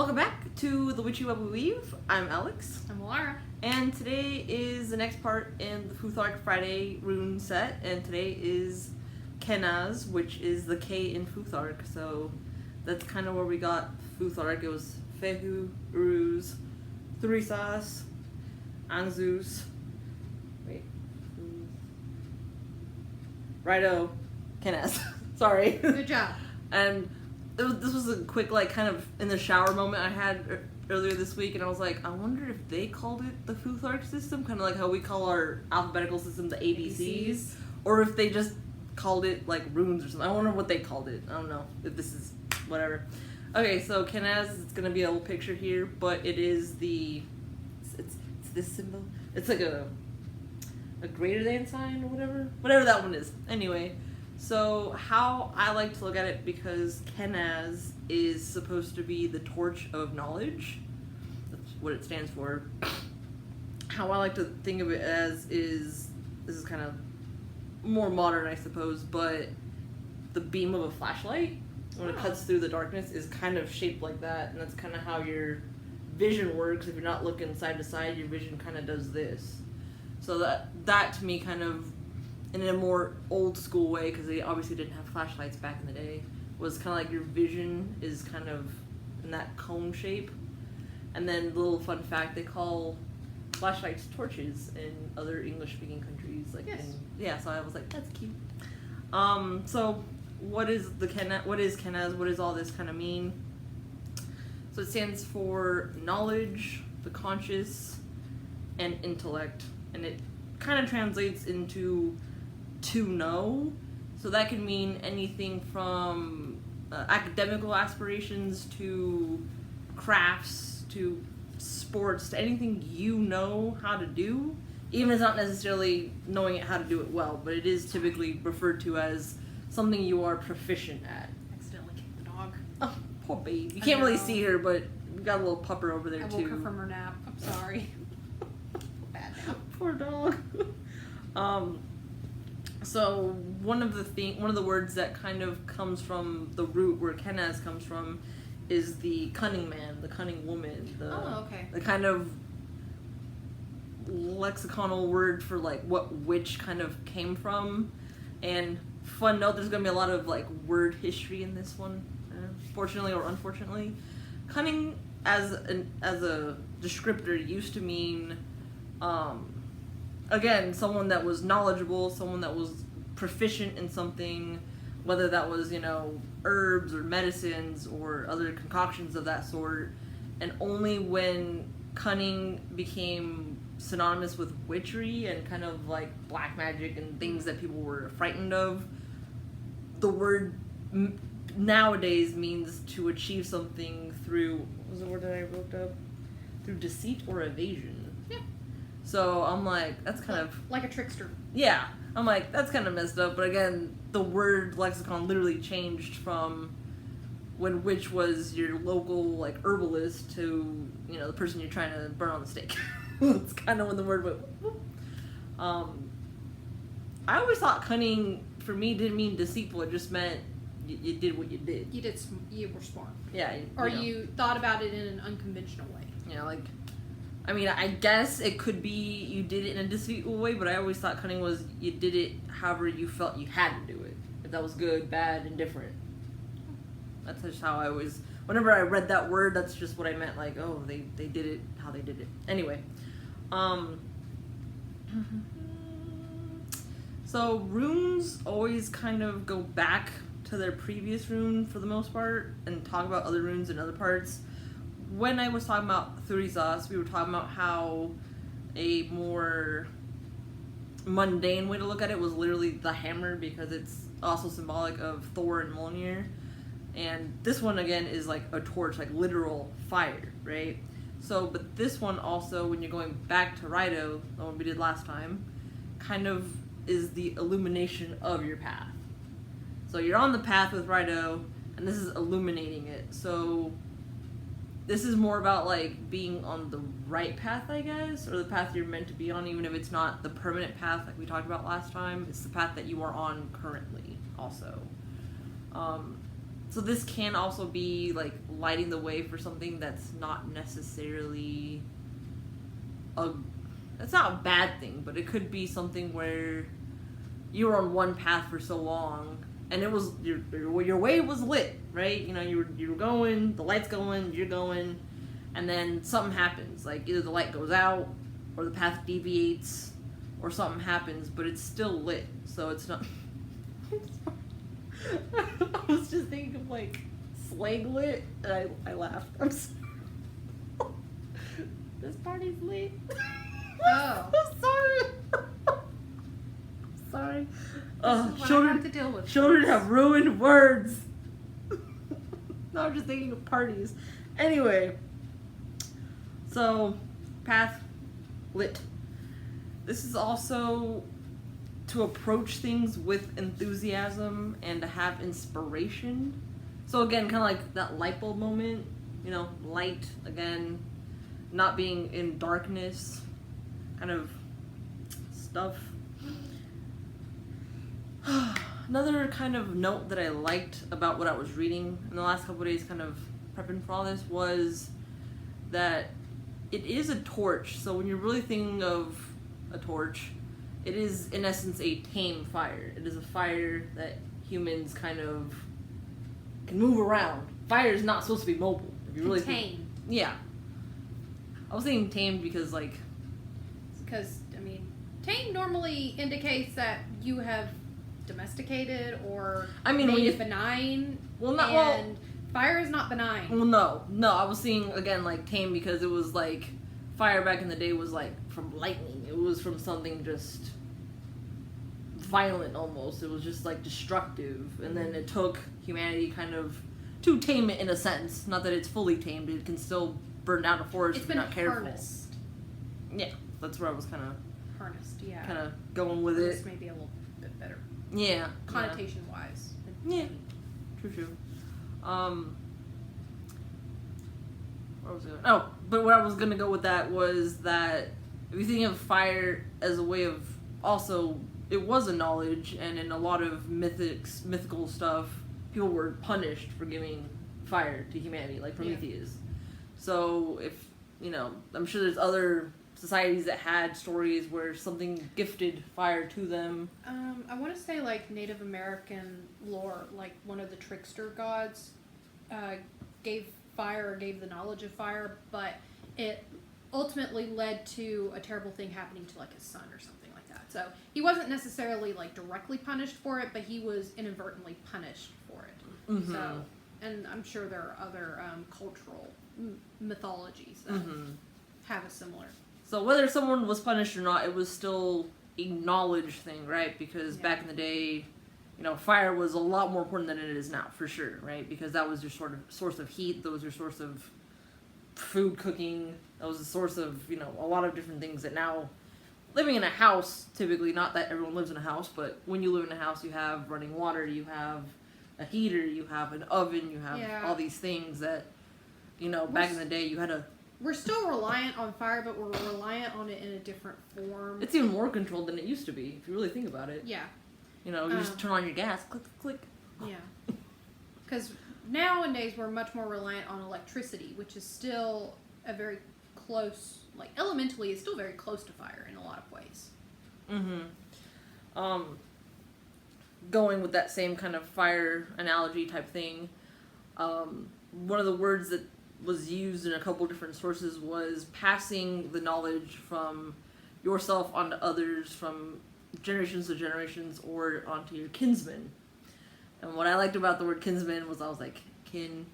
Welcome back to The Witchy Web We Weave. I'm Alex. I'm Laura. And today is the next part in the Futhark Friday rune set, and today is Kenaz, which is the K in Futhark. So that's kind of where we got Futhark. It was Fehu, Uruz, Thurisas, Anzus, Rido, Kenaz. Sorry. Good job. And this was a quick, like, kind of in the shower moment I had earlier this week, and I was like, I wonder if they called it the Futhark system, kind of like how we call our alphabetical system the ABCs, or if they just called it, like, runes or something. I wonder what they called it. I don't know if this is whatever. Okay, so Kenaz, it's going to be a little picture here, but it is the, it's this symbol. It's like a greater than sign or whatever that one is. Anyway. So how I like to look at it, because Kenaz is supposed to be the torch of knowledge. That's what it stands for. How I like to think of it as is, this is kind of more modern, I suppose, but the beam of a flashlight, when it cuts through the darkness, is kind of shaped like that, and that's kind of how your vision works. If you're not looking side to side, your vision kind of does this. So that to me kind of, in a more old school way, because they obviously didn't have flashlights back in the day, was kind of like your vision is kind of in that cone shape. And then, little fun fact, they call flashlights torches in other English-speaking countries. Like, yes. Yeah, so I was like, that's cute. So what is Kenaz? What does all this kind of mean? So it stands for knowledge, the conscious, and intellect, and it kind of translates into to know. So that can mean anything from academical aspirations to crafts to sports to anything you know how to do. Even if it's not necessarily knowing how to do it well, but it is typically referred to as something you are proficient at. Accidentally kicked the dog. Oh, poor baby. You can't really see her, but we got a little pupper over there too. I woke her from her nap. I'm sorry. Bad nap. Poor dog. So one of the words that kind of comes from the root where Kenaz comes from is the cunning man, the cunning woman, the kind of lexiconal word for like what witch kind of came from. And fun note, there's gonna be a lot of like word history in this one, fortunately or unfortunately. Cunning as a descriptor used to mean again, someone that was knowledgeable, someone that was proficient in something, whether that was, herbs or medicines or other concoctions of that sort. And only when cunning became synonymous with witchery and kind of like black magic and things that people were frightened of, the word nowadays means to achieve something through, what was the word that I looked up? Through deceit or evasion. So I'm like, that's kind of... Like a trickster. Yeah. I'm like, that's kind of messed up. But again, the word lexicon literally changed from when witch was your local, like, herbalist to, the person you're trying to burn on the stake. That's kind of when the word went... Whoop. I always thought cunning, for me, didn't mean deceitful. It just meant you did what you did. You were smart. Yeah. You thought about it in an unconventional way. Like... I mean, I guess it could be you did it in a deceitful way, but I always thought cunning was you did it however you felt you had to do it. If that was good, bad, indifferent. That's just how I always... Whenever I read that word, that's just what I meant. Like, oh, they did it how they did it. Anyway. So, runes always kind of go back to their previous rune for the most part and talk about other runes in other parts. When I was talking about Thurisas, we were talking about how a more mundane way to look at it was literally the hammer, because it's also symbolic of Thor and Mjolnir. And this one, again, is like a torch, like literal fire, right? So, but this one also, when you're going back to Rido, the one we did last time, kind of is the illumination of your path. So you're on the path with Rido, and this is illuminating it. So... this is more about, like, being on the right path, I guess, or the path you're meant to be on, even if it's not the permanent path like we talked about last time. It's the path that you are on currently, also. So this can also be like lighting the way for something that's not necessarily that's not a bad thing, but it could be something where you were on one path for so long, and it was your way was lit, right? You know, you were going, the light's going, you're going, and then something happens. Like either the light goes out, or the path deviates, or something happens, but it's still lit, so it's not. I was just thinking of like slang lit, and I laughed. I'm sorry. This party's lit. Oh. I'm sorry. Sorry. This is what I have to deal with. Children have ruined words. No, I'm just thinking of parties. Anyway, so path lit. This is also to approach things with enthusiasm and to have inspiration. So again, kind of like that light bulb moment, you know, light again, not being in darkness, kind of stuff. Another kind of note that I liked about what I was reading in the last couple of days, kind of prepping for all this, was that it is a torch. So when you're really thinking of a torch, it is in essence a tame fire. It is a fire that humans kind of can move around. Fire is not supposed to be mobile. If you really tame. Yeah. I was saying tamed because like. Because I mean, tame normally indicates that you have domesticated or made it benign. Well, not and fire is not benign. Well, no. I was seeing again like tame because it was like fire back in the day was like from lightning. It was from something just violent almost. It was just like destructive, and then it took humanity kind of to tame it in a sense. Not that it's fully tamed. It can still burn down a forest if you're not careful. Harnessed. Yeah, that's where I was kind of harnessed. Yeah, kind of going with it. Maybe a little bit better. Yeah, connotation wise. Yeah, true. Where was it? Oh, but where I was gonna go with that was that if you think of fire as a way of also, it was a knowledge, and in a lot of mythical stuff, people were punished for giving fire to humanity, like Prometheus. Yeah. So if, you know, I'm sure there's other societies that had stories where something gifted fire to them. I want to say like Native American lore, like one of the trickster gods gave fire or gave the knowledge of fire, but it ultimately led to a terrible thing happening to like his son or something like that. So he wasn't necessarily like directly punished for it, but he was inadvertently punished for it. Mm-hmm. So, and I'm sure there are other cultural mythologies that have a similar. So whether someone was punished or not, it was still a knowledge thing, right? Because back in the day, you know, fire was a lot more important than it is now, for sure, right? Because that was your sort of source of heat, that was your source of food cooking, that was a source of, you know, a lot of different things that now, living in a house, typically, not that everyone lives in a house, but when you live in a house, you have running water, you have a heater, you have an oven, you have all these things that, you know, back in the day, you had a... We're still reliant on fire, but we're reliant on it in a different form. It's even more controlled than it used to be, if you really think about it. Yeah. You know, you just turn on your gas, click, click. Yeah. Because nowadays we're much more reliant on electricity, which is still a very close, like elementally, it's still very close to fire in a lot of ways. Going with that same kind of fire analogy type thing, one of the words that was used in a couple different sources was passing the knowledge from yourself onto others, from generations to generations, or onto your kinsmen. And what I liked about the word kinsman was I was like, kindle.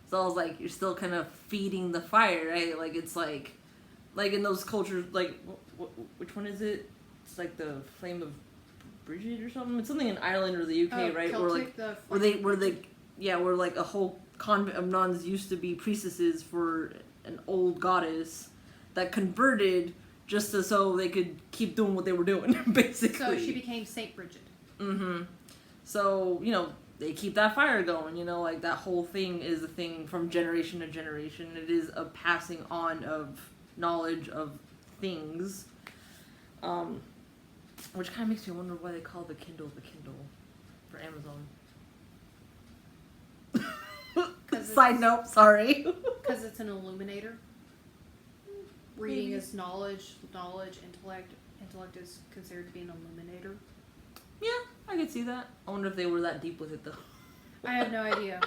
So I was like, you're still kind of feeding the fire, right? Like, it's like in those cultures, like, which one is it? It's like the Flame of Bridget or something. It's something in Ireland or the UK, right? Celtic, where like a whole convent of nuns used to be priestesses for an old goddess that converted just so they could keep doing what they were doing, basically. So she became Saint Bridget. So, you know, they keep that fire going, you know, like that whole thing is a thing from generation to generation. It is a passing on of knowledge of things. Which kind of makes me wonder why they call the Kindle for Amazon. Side note, sorry. Because it's an illuminator. Reading Maybe. is knowledge. Knowledge, intellect. Intellect is considered to be an illuminator. Yeah, I could see that. I wonder if they were that deep with it, though. I have no idea.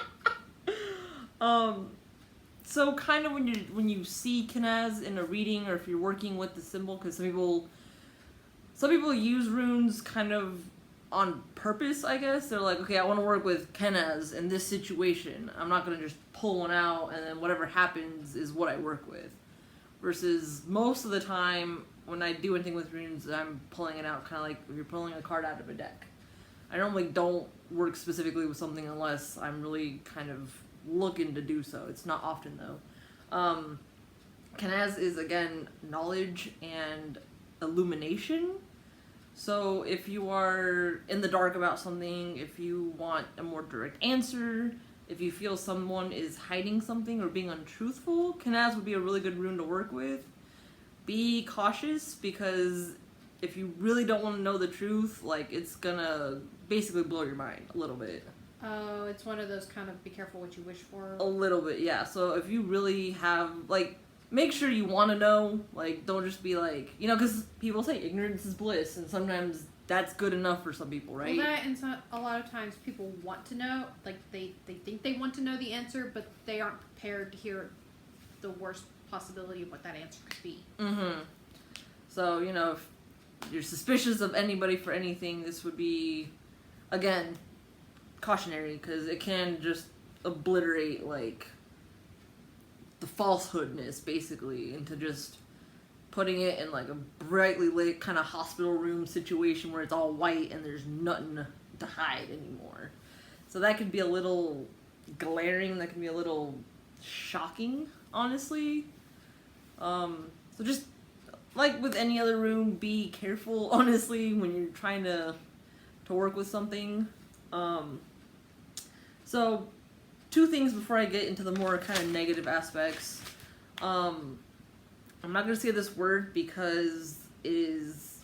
So kind of when you see Kenaz in a reading, or if you're working with the symbol, because some people use runes kind of on purpose, I guess. They're like, okay, I want to work with Kenaz in this situation. I'm not going to just pull one out and then whatever happens is what I work with. Versus most of the time, when I do anything with runes, I'm pulling it out kind of like if you're pulling a card out of a deck. I normally don't work specifically with something unless I'm really kind of looking to do so. It's not often, though. Kenaz is, again, knowledge and illumination. So if you are in the dark about something, if you want a more direct answer, if you feel someone is hiding something or being untruthful, Kenaz would be a really good rune to work with. Be cautious, because if you really don't want to know the truth, like, it's gonna basically blow your mind a little bit. Oh, it's one of those kind of be careful what you wish for. A little bit, yeah. So if you really have, like, make sure you want to know. Like, don't just be like, you know, because people say ignorance is bliss, and sometimes that's good enough for some people, right? Well, that, and so, a lot of times people want to know, like, they think they want to know the answer, but they aren't prepared to hear the worst possibility of what that answer could be. Mm-hmm. So, you know, if you're suspicious of anybody for anything, this would be, again, cautionary, because it can just obliterate, like, the falsehoodness, basically, into just putting it in, like, a brightly lit kind of hospital room situation where it's all white and there's nothing to hide anymore. So that could be a little glaring, that can be a little shocking, honestly. So just, like with any other rune, be careful, honestly, when you're trying to work with something. So, two things before I get into the more kind of negative aspects. I'm not going to say this word because it is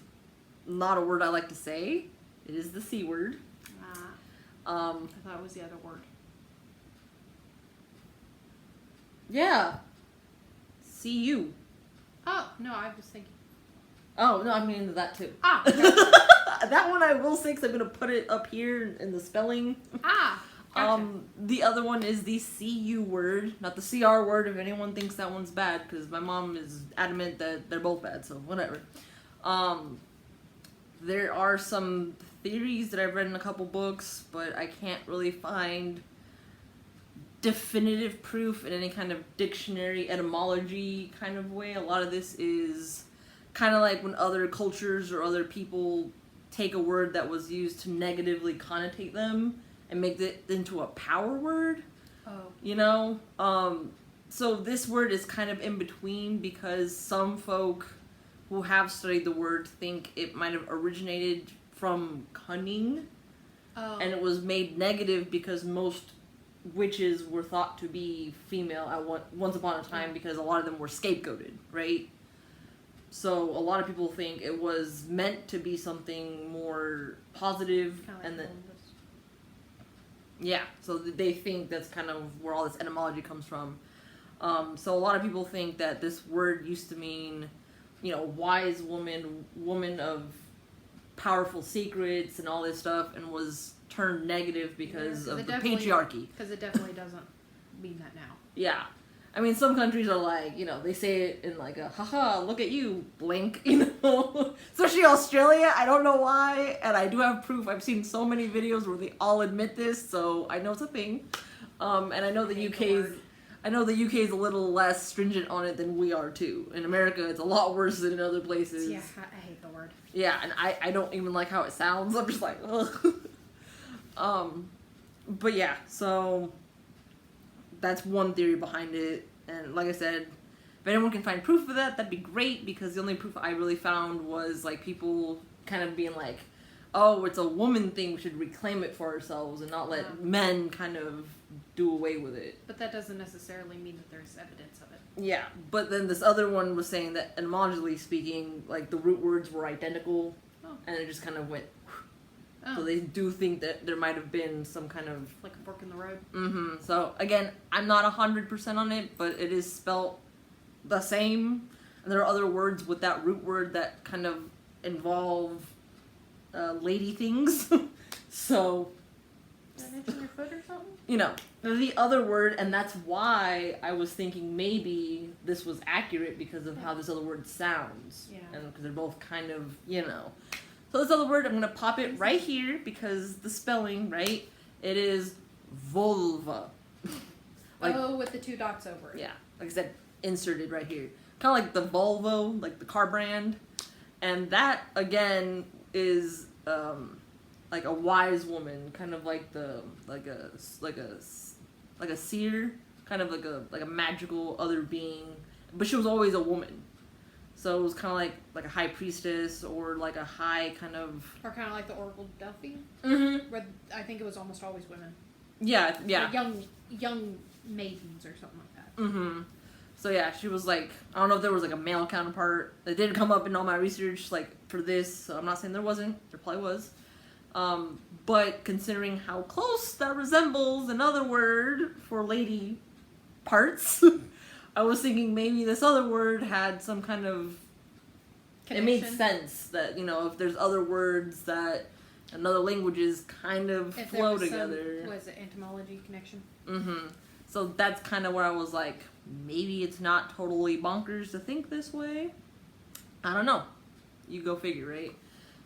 not a word I like to say. It is the C word. I thought it was the other word. Yeah. C-U. Oh, no, I was thinking. Oh, no, I'm into that too. Ah! Okay. That one I will say, because I'm going to put it up here in the spelling. Ah! Gotcha. The other one is the C-U word, not the C-R word, if anyone thinks that one's bad, because my mom is adamant that they're both bad, so whatever. There are some theories that I've read in a couple books, but I can't really find definitive proof in any kind of dictionary etymology kind of way. A lot of this is kind of like when other cultures or other people take a word that was used to negatively connotate them and make it into a power word. Oh. You know? So this word is kind of in between, because some folk who have studied the word think it might have originated from cunning. Oh. And it was made negative because most witches were thought to be female at once upon a time, because a lot of them were scapegoated, right? So a lot of people think it was meant to be something more positive, Kinda like and that, Columbus. yeah, so they think that's kind of where all this etymology comes from. So a lot of people think that this word used to mean, you know, wise woman of powerful secrets and all this stuff, and was turned negative because of the patriarchy. Because it definitely doesn't mean that now. Yeah. I mean, some countries are like, you know, they say it in like a, haha, look at you, blink, you know. Especially Australia, I don't know why, and I do have proof. I've seen so many videos where they all admit this, so I know it's a thing. And I know the UK is a little less stringent on it than we are too. In America, it's a lot worse than in other places. Yeah, I hate the word. Yeah, and I don't even like how it sounds. I'm just like, ugh. But yeah, so that's one theory behind it. And like I said, if anyone can find proof of that, that'd be great, because the only proof I really found was like people kind of being like, oh, it's a woman thing, we should reclaim it for ourselves and not let men kind of do away with it. But that doesn't necessarily mean that there's evidence of it. Yeah, but then this other one was saying that etymologically speaking, like the root words were identical, and it just kind of went Oh. So they do think that there might have been some kind of... Like a fork in the road. Mm-hmm. So, again, I'm not 100% on it, but it is spelt the same. And there are other words with that root word that kind of involve lady things. So... Did I mention your foot or something? You know, the other word, and that's why I was thinking maybe this was accurate because of how this other word sounds. Yeah. And because they're both kind of, you know. So this other word, I'm going to pop it right here because the spelling, right? It is vulva. With the 2 dots over it. Yeah, like I said, inserted right here. Kind of like the Volvo, like the car brand. And that, again, is... like a wise woman, kind of like like a seer, kind of like a magical other being, but she was always a woman, so it was kind of like a high priestess or like a high kind of, or kind of like the Oracle of Delphi, where I think it was almost always women. Yeah. Like young maidens or something like that. So yeah, she was like, I don't know if there was like a male counterpart. It didn't come up in all my research like for this, so I'm not saying there wasn't. There probably was. But considering how close that resembles another word for lady parts, I was thinking maybe this other word had some kind of... Connection. It made sense that, you know, if there's other words that in other languages kind of flow together. Was it etymology connection? So that's kind of where I was like, maybe it's not totally bonkers to think this way. I don't know. You go figure, right?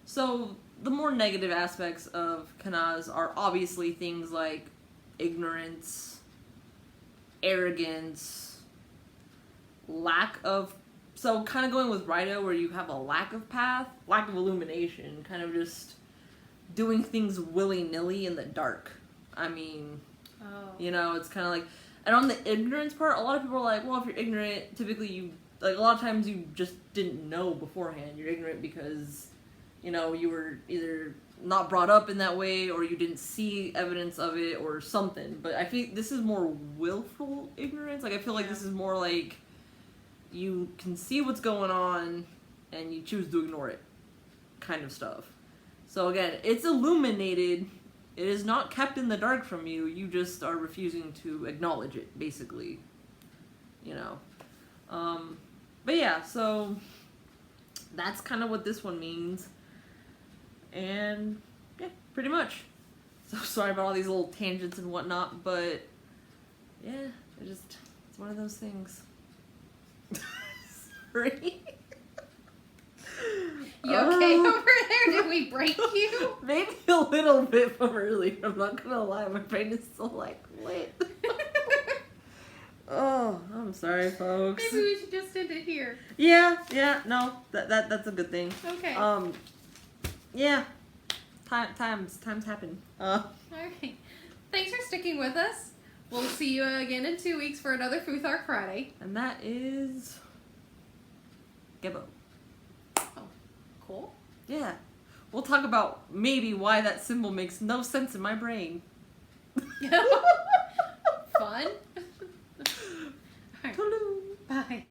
So... the more negative aspects of Kenaz are obviously things like ignorance, arrogance, lack of... So kind of going with Rito where you have a lack of path, lack of illumination, kind of just doing things willy-nilly in the dark. I mean, you know, it's kind of like... And on the ignorance part, a lot of people are like, well, if you're ignorant, typically you... Like, a lot of times you just didn't know beforehand. You're ignorant because... you know, you were either not brought up in that way or you didn't see evidence of it or something. But I feel this is more willful ignorance. Like, I feel like this is more like you can see what's going on and you choose to ignore it kind of stuff. So, again, it's illuminated. It is not kept in the dark from you. You just are refusing to acknowledge it, basically. You know. But, yeah, so that's kind of what this one means. And, yeah, pretty much. So sorry about all these little tangents and whatnot, but, yeah, it's one of those things. Sorry. You okay over there? Did we break you? Maybe a little bit from earlier. I'm not gonna lie, my brain is still like, lit. Oh, I'm sorry, folks. Maybe we should just end it here. Yeah, no, that's a good thing. Okay. Yeah, times happen. Okay. Thanks for sticking with us. We'll see you again in 2 weeks for another Futhark Friday. And that is Gebo. Oh, cool. Yeah. We'll talk about maybe why that symbol makes no sense in my brain. Fun. All right. Bye.